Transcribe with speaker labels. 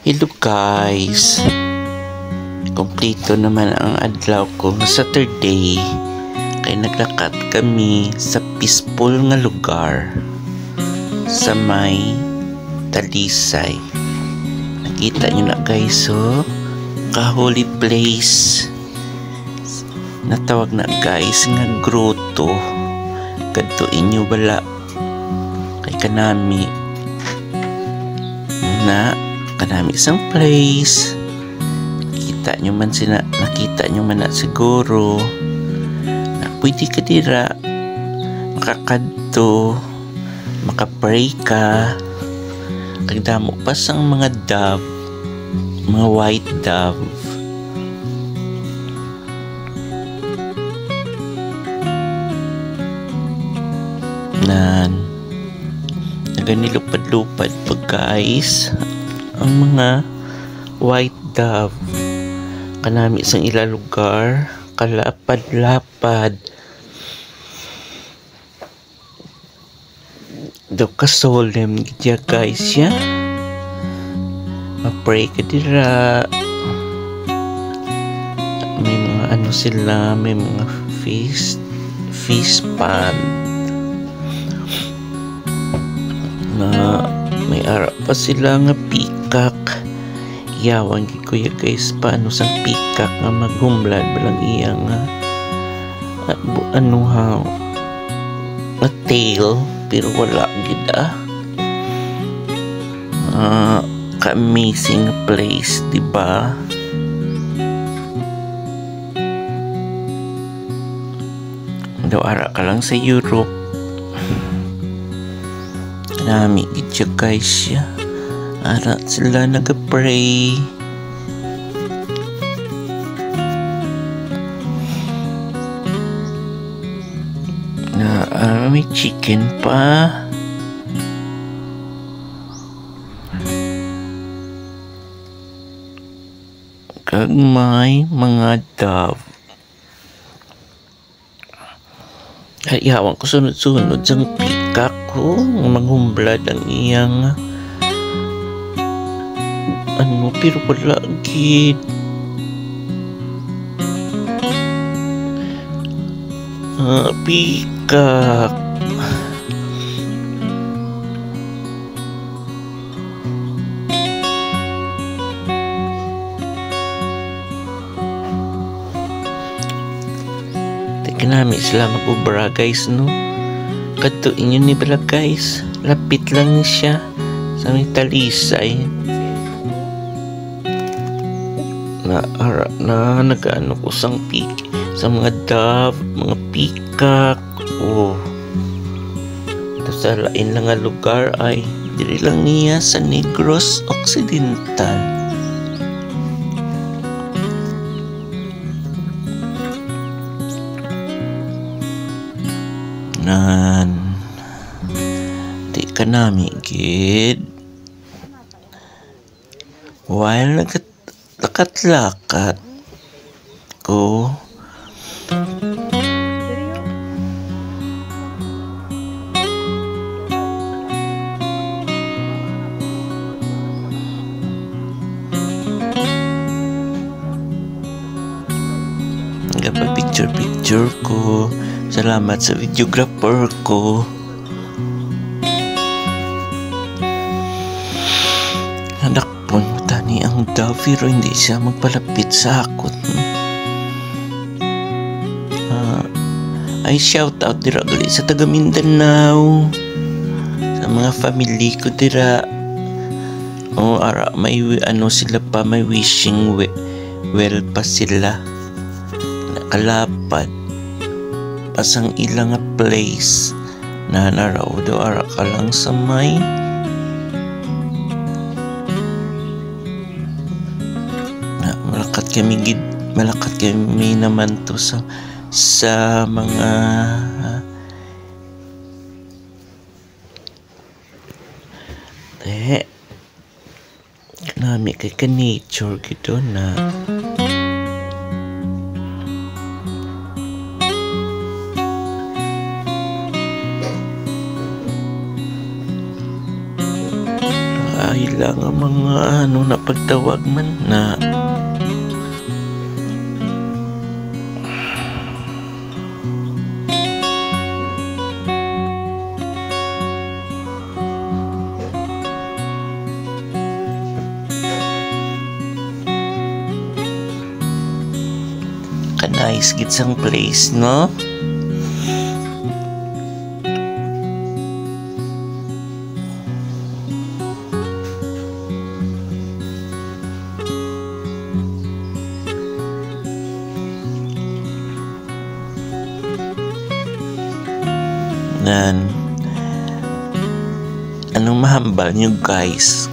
Speaker 1: Hello guys, kompleto naman ang adlaw ko nga Saturday kay naglakad kami sa peaceful nga lugar sa may Talisay. Nakita nyo na guys, ka-holy place natawag na guys nga grotto. Kadto inyo bala kay kanami isang place. Nakita nyo man na siguro na pwede ka dira makakadto, makapray ka. Kagdamo pa sang mga dove, mga white dove. Naganilupad-lupad pa guys ang mga white dove. Kanami isang ilalugar, kalapad-lapad. Daw ka solemn gidya guys ya. Ma-pray ka dira. May mga sila, may mga fish pond na may ara pa sila nga peacock. Yawan gid ko ya guys paano sang peacock nga maghumlad balang iya nga a tail pero wala gid ka-amazing place, diba? Daw ara ka lang sa Europe. Nami gid guys ya. Ara sila nag-pray. May chicken pa. Kag may mga dove. Ay yawan ko sunod-sunod sang peacock ko. Maghumblad ang iyang pero wala gid. Peacock. Teka namin sila mag-ubra guys, no? Kadto inyo ni bala guys. Lapit lang ni siya sa may Talisay. Na nag-ano ko sa mga dove, mga peacock. Sa lain lang nga lugar ay diri lang niya sa Negros Occidental. Di ka nami gid while lakat-lakat ko picture ko. Salamat sa videographer ko. Nadakpon mo tani ang dove pero hindi siya magpalapit sa akot. Ay shout out dira gali sa taga Mindanao, sa mga family ko dira. Ara may sila pa, may wishing well pa sila. Nakalapad pasang ilang place na naraw daw ara ka lang sa may malakat kami naman to sa mga nami kay ka-nature gito na ay lang nga mga ano na pagtawag man na nice gitsang place, no? Nan anong mahambal nyo guys